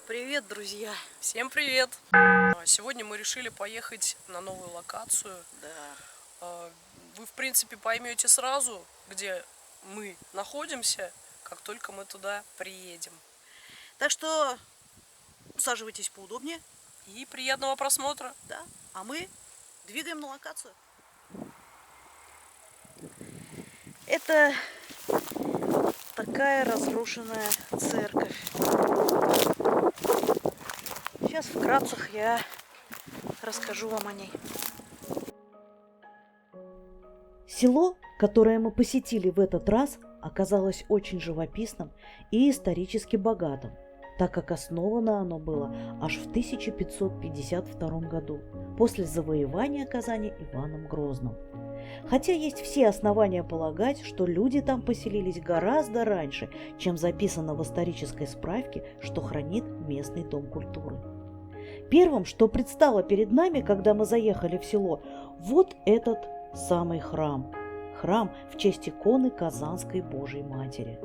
Привет, друзья! Всем привет! Сегодня мы решили поехать на новую локацию. Вы, в принципе, поймете сразу, где мы находимся, как только мы туда приедем. Так что усаживайтесь поудобнее. И приятного просмотра! Да, а мы двигаем на локацию. Это такая разрушенная церковь. Сейчас вкратце я расскажу вам о ней. Село, которое мы посетили в этот раз, оказалось очень живописным и исторически богатым, так как основано оно было аж в 1552 году, после завоевания Казани Иваном Грозным. Хотя есть все основания полагать, что люди там поселились гораздо раньше, чем записано в исторической справке, что хранит местный дом культуры. Первым, что предстало перед нами, когда мы заехали в село, вот этот самый храм. Храм в честь иконы Казанской Божьей Матери.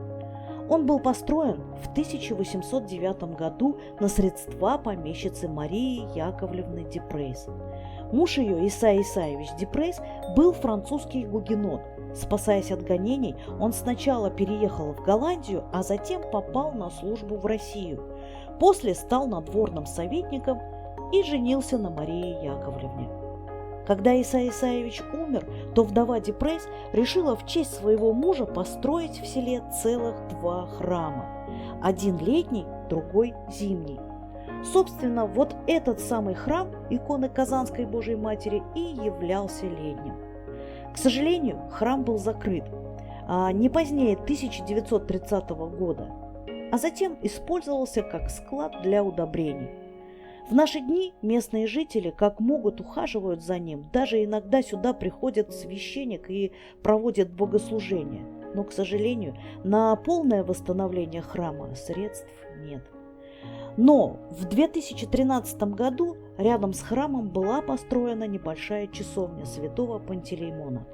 Он был построен в 1809 году на средства помещицы Марии Яковлевны Дипрейс. Муж ее, Исай Исаевич Дипрейс, был французский гугенот. Спасаясь от гонений, он сначала переехал в Голландию, а затем попал на службу в Россию. После стал надворным советником и женился на Марии Яковлевне. Когда Исай Исаевич умер, то вдова Дипрейс решила в честь своего мужа построить в селе целых два храма. Один летний, другой зимний. Собственно, вот этот самый храм иконы Казанской Божьей Матери и являлся летним. К сожалению, храм был закрыт не позднее 1930 года, а затем использовался как склад для удобрений. В наши дни местные жители как могут ухаживают за ним, даже иногда сюда приходит священник и проводит богослужение. Но, к сожалению, на полное восстановление храма средств нет. Но в 2013 году рядом с храмом была построена небольшая часовня святого Пантелеймона.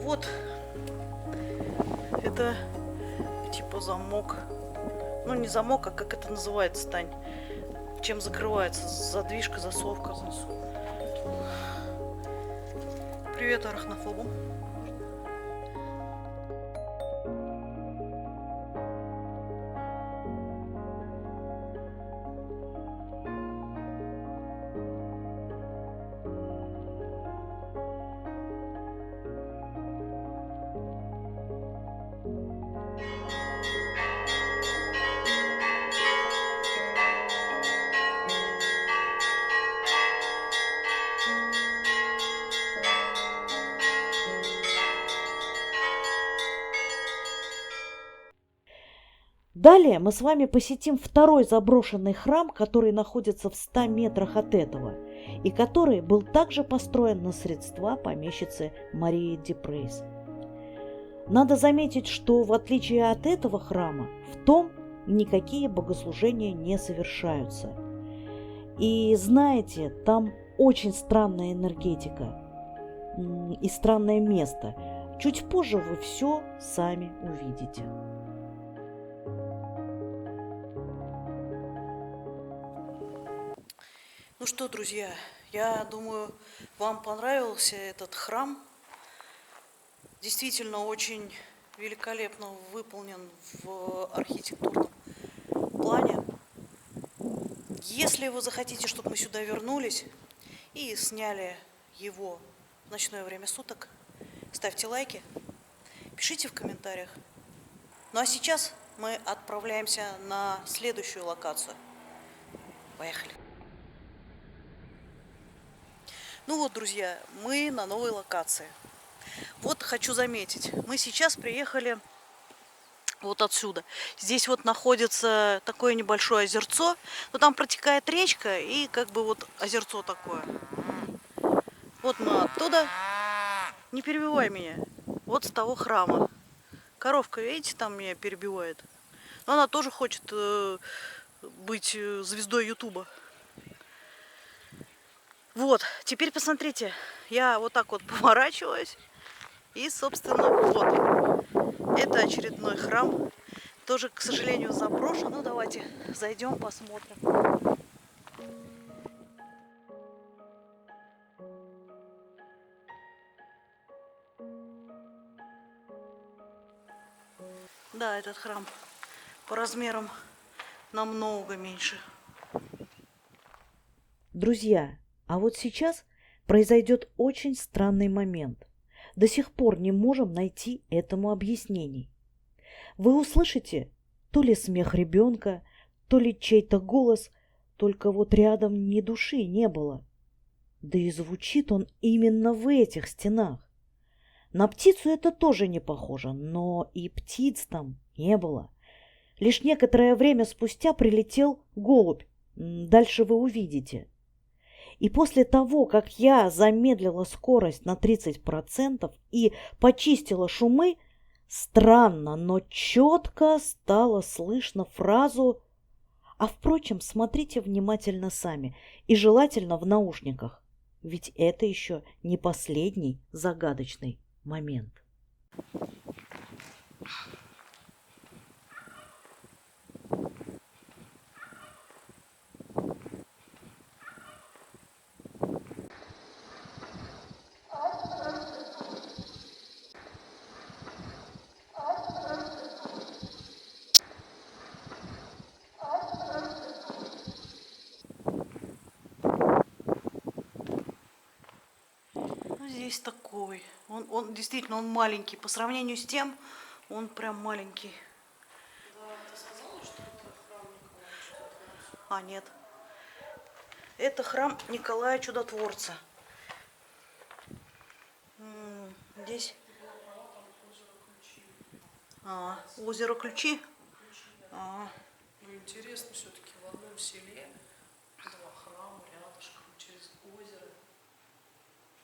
Вот, это типа замок. Ну, не замок, а как это называется, Тань? Чем закрывается? Задвижка, засовка. Привет, арахнофобам. Далее мы с вами посетим второй заброшенный храм, который находится в 100 метрах от этого, и который был также построен на средства помещицы Марии Дипрейс. Надо заметить, что в отличие от этого храма, в том никакие богослужения не совершаются. И знаете, там очень странная энергетика и странное место. Чуть позже вы все сами увидите. Ну что, друзья, я думаю, вам понравился этот храм. Действительно очень великолепно выполнен в архитектурном плане. Если вы захотите, чтобы мы сюда вернулись и сняли его в ночное время суток, ставьте лайки, пишите в комментариях. Ну а сейчас мы отправляемся на следующую локацию. Поехали. Ну вот, друзья, мы на новой локации. Вот хочу заметить, мы сейчас приехали вот отсюда. Здесь вот находится такое небольшое озерцо, но там протекает речка и как бы вот озерцо такое. Вот мы оттуда. Не перебивай меня. Вот с того храма. Коровка, видите, там меня перебивает. Но она тоже хочет быть звездой Ютуба. Вот, теперь посмотрите, я вот так вот поворачиваюсь. И, собственно, вот, это очередной храм. Тоже, к сожалению, заброшен. Ну, давайте зайдем, посмотрим. Да, этот храм по размерам намного меньше. Друзья, а вот сейчас произойдет очень странный момент. До сих пор не можем найти этому объяснений. Вы услышите то ли смех ребенка, то ли чей-то голос, только вот рядом ни души не было. Да и звучит он именно в этих стенах. На птицу это тоже не похоже, но и птиц там не было. Лишь некоторое время спустя прилетел голубь. Дальше вы увидите. И после того, как я замедлила скорость на 30% и почистила шумы, странно, но четко стало слышно фразу. А впрочем, смотрите внимательно сами и желательно в наушниках, ведь это еще не последний загадочный момент. Здесь такой. Он действительно он маленький. По сравнению с тем, он прям маленький. Да, ты сказала, что это храм Николая Чудотворца? А, нет. Это храм Николая Чудотворца. Здесь... озеро Ключи? Ну, интересно, все-таки в одном селе два храма рядышком через озеро.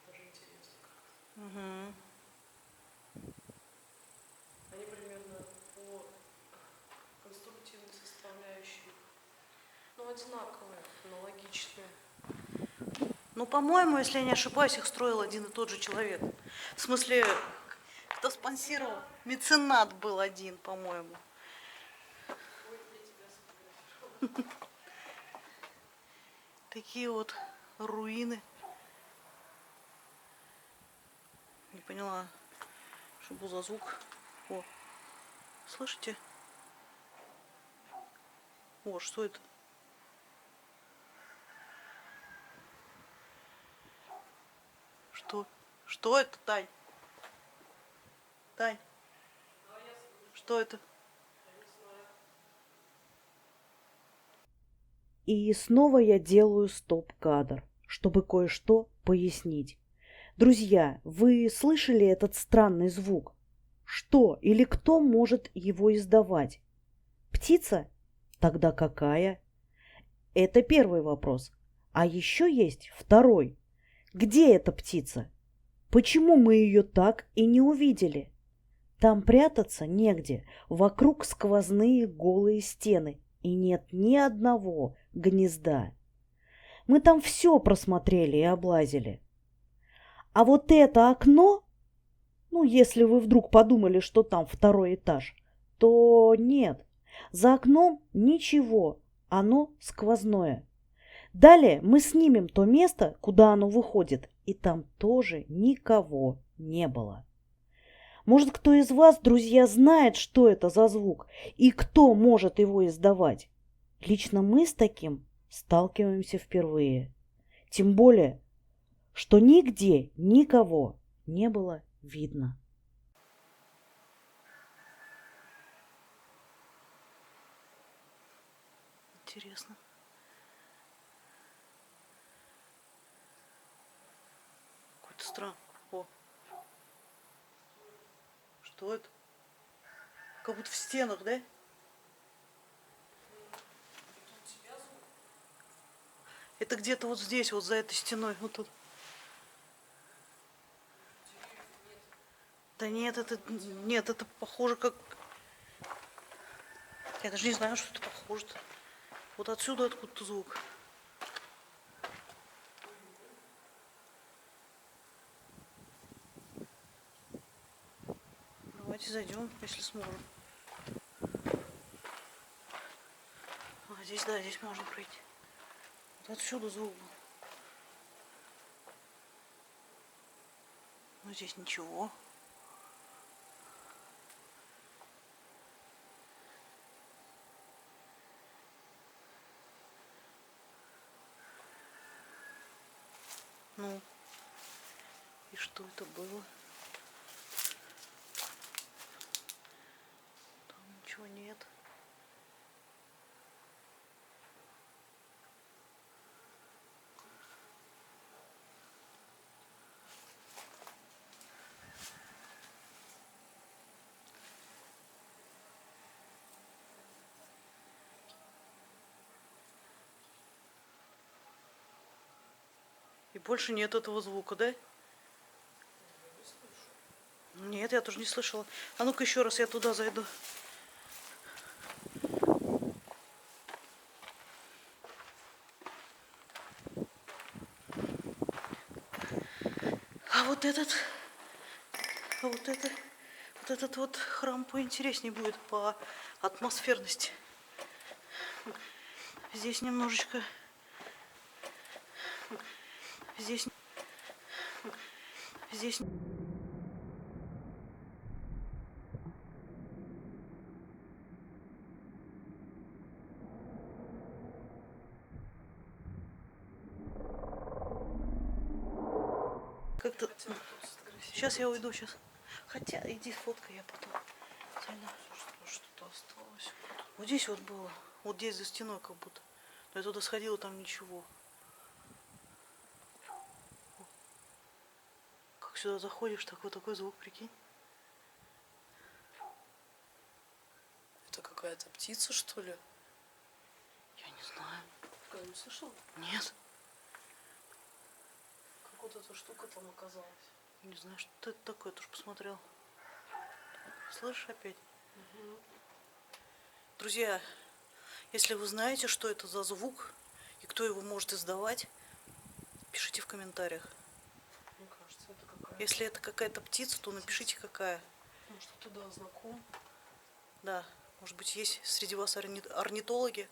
Даже интересно как-то. Они примерно по конструктивной составляющей, ну, одинаковые, аналогичные. Ну, по-моему, если я не ошибаюсь, их строил один и тот же человек. В смысле, кто спонсировал? Меценат был один, по-моему. Такие вот руины. Не поняла, что был за звук. О, слышите? О, что это? Что это, Тань? Тань, что это? И снова я делаю стоп-кадр, чтобы кое-что пояснить. Друзья, вы слышали этот странный звук? Что или кто может его издавать? Птица? Тогда какая? Это первый вопрос. А еще есть второй. Где эта птица? Почему мы ее так и не увидели? Там прятаться негде, вокруг сквозные голые стены, и нет ни одного гнезда. Мы там все просмотрели и облазили. А вот это окно, ну, если вы вдруг подумали, что там второй этаж, то нет, за окном ничего, оно сквозное. Далее мы снимем то место, куда оно выходит, и там тоже никого не было. Может, кто из вас, друзья, знает, что это за звук и кто может его издавать? Лично мы с таким сталкиваемся впервые. Тем более, что нигде никого не было видно. Интересно. Какой-то странный. О. Что это? Как будто в стенах, да? Это где-то вот здесь, вот за этой стеной, вот тут. Да нет, это похоже как... Я даже не знаю, что это похоже-то. Вот отсюда откуда-то звук. Давайте зайдем, если сможем. А, здесь, да, здесь можно пройти. Вот отсюда звук был. Но здесь ничего. Ну, и что это было? Там ничего нет. И больше нет этого звука, да? Нет, я тоже не слышала. А ну-ка еще раз я туда зайду. А вот этот вот храм поинтереснее будет по атмосферности. Здесь немножечко... Здесь... Как-то... Сейчас я уйду, сейчас. Хотя, иди фоткай, я потом. Что-то осталось. Вот здесь вот было. Вот здесь за стеной как будто. Но я туда сходила, там ничего. Как сюда заходишь, так вот такой звук, прикинь. Это какая-то птица, что ли? Я не знаю. Когда не слышал? Нет. Как вот эта штука там оказалась? Не знаю, что это такое, тоже посмотрел. Слышишь опять? Угу. Друзья, если вы знаете, что это за звук и кто его может издавать, пишите в комментариях. Мне кажется, это какая-то... Если это какая-то птица, то напишите какая. Может, ты да, знаком? Да, может быть, есть среди вас орнитологи.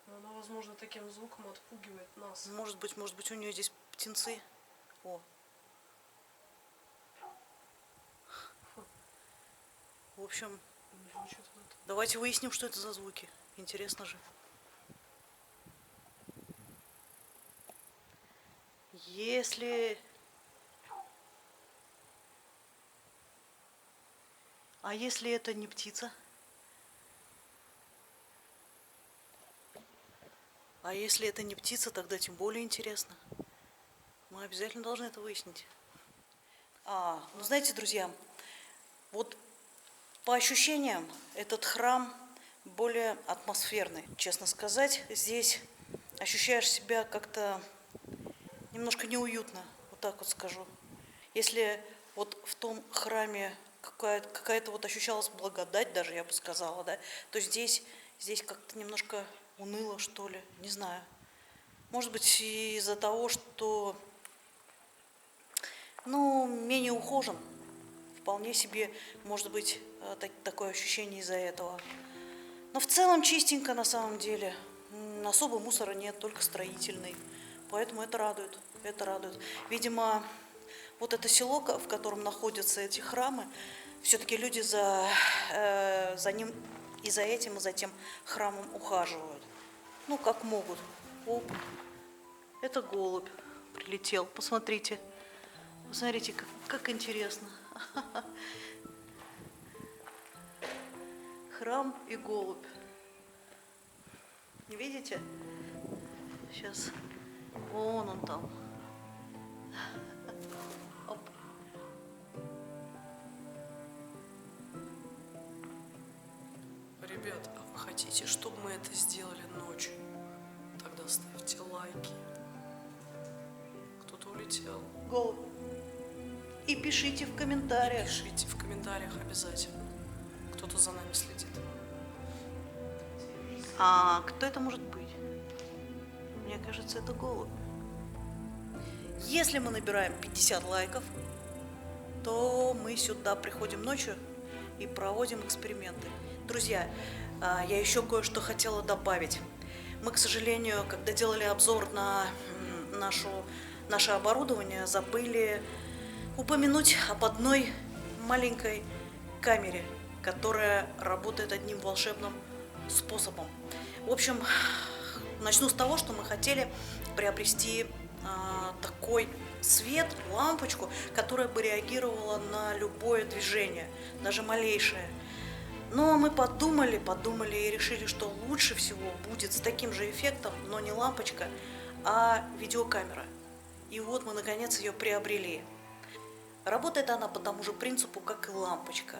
Но она, возможно, таким звуком отпугивает нас. Может быть, у нее здесь птенцы. О. В общем, давайте выясним, что это за звуки. Интересно же. Если... А если это не птица? А если это не птица, тогда тем более интересно. Мы обязательно должны это выяснить. Ну знаете, друзья, вот по ощущениям этот храм более атмосферный. Честно сказать, здесь ощущаешь себя как-то немножко неуютно, вот так вот скажу. Если вот в том храме какая-то вот ощущалась благодать, даже я бы сказала, да, то здесь как-то немножко уныло, что ли, не знаю. Может быть, из-за того, что, ну, менее ухожен. Вполне себе, может быть, такое ощущение из-за этого. Но в целом чистенько на самом деле. Особо мусора нет, только строительный. Поэтому это радует. Это радует. Видимо, Вот это село, в котором находятся эти храмы, все-таки люди за ним и за этим, и за тем храмом ухаживают. Ну, как могут. Оп. Это голубь прилетел. Посмотрите. Посмотрите, как интересно. Храм и голубь. Не видите? Сейчас. Вон он там. Оп. Ребят, а вы хотите, чтобы мы это сделали ночью? Тогда ставьте лайки. Кто-то улетел. Голубь. И пишите в комментариях. Пишите в комментариях обязательно. Кто-то за нами следит. А кто это может быть? Мне кажется, это голубь. Если мы набираем 50 лайков, то мы сюда приходим ночью и проводим эксперименты. Друзья, я еще кое-что хотела добавить. Мы, к сожалению, когда делали обзор на наше оборудование, забыли упомянуть об одной маленькой камере, которая работает одним волшебным способом. В общем, начну с того, что мы хотели приобрести такой свет, лампочку, которая бы реагировала на любое движение, даже малейшее. Но мы подумали и решили, что лучше всего будет с таким же эффектом, но не лампочка, а видеокамера. И вот мы наконец ее приобрели. Работает она по тому же принципу, как и лампочка.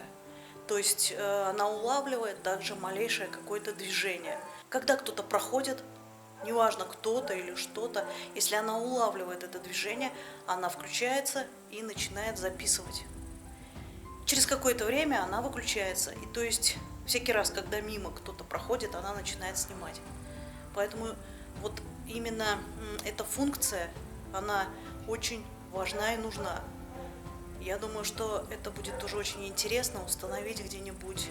То есть она улавливает также малейшее какое-то движение. Когда кто-то проходит, неважно кто-то или что-то, если она улавливает это движение, она включается и начинает записывать. Через какое-то время она выключается. И то есть всякий раз, когда мимо кто-то проходит, она начинает снимать. Поэтому вот именно эта функция, она очень важна и нужна. Я думаю, что это будет тоже очень интересно установить где-нибудь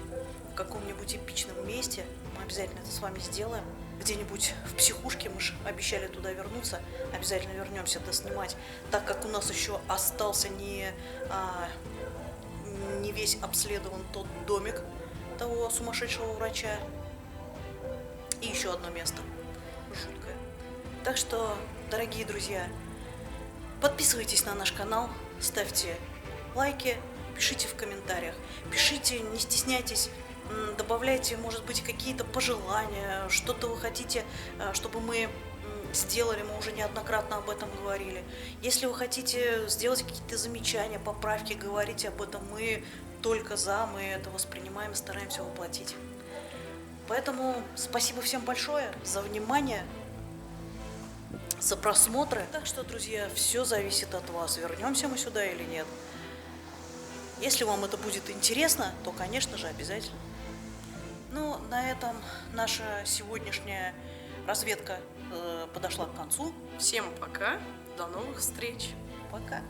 в каком-нибудь эпичном месте. Мы обязательно это с вами сделаем. Где-нибудь в психушке, мы же обещали туда вернуться. Обязательно вернемся доснимать, так как у нас еще остался не весь обследован тот домик того сумасшедшего врача. И еще одно место жуткое. Так что, дорогие друзья, подписывайтесь на наш канал, ставьте лайки, пишите в комментариях, пишите, не стесняйтесь, добавляйте, может быть, какие-то пожелания, что-то вы хотите, чтобы мы сделали, мы уже неоднократно об этом говорили. Если вы хотите сделать какие-то замечания, поправки, говорите об этом, мы только за, мы это воспринимаем и стараемся воплотить. Поэтому спасибо всем большое за внимание, за просмотры. Так что, друзья, все зависит от вас, вернемся мы сюда или нет. Если вам это будет интересно, то, конечно же, обязательно. Ну, на этом наша сегодняшняя разведка подошла к концу. Всем пока, до новых встреч. Пока.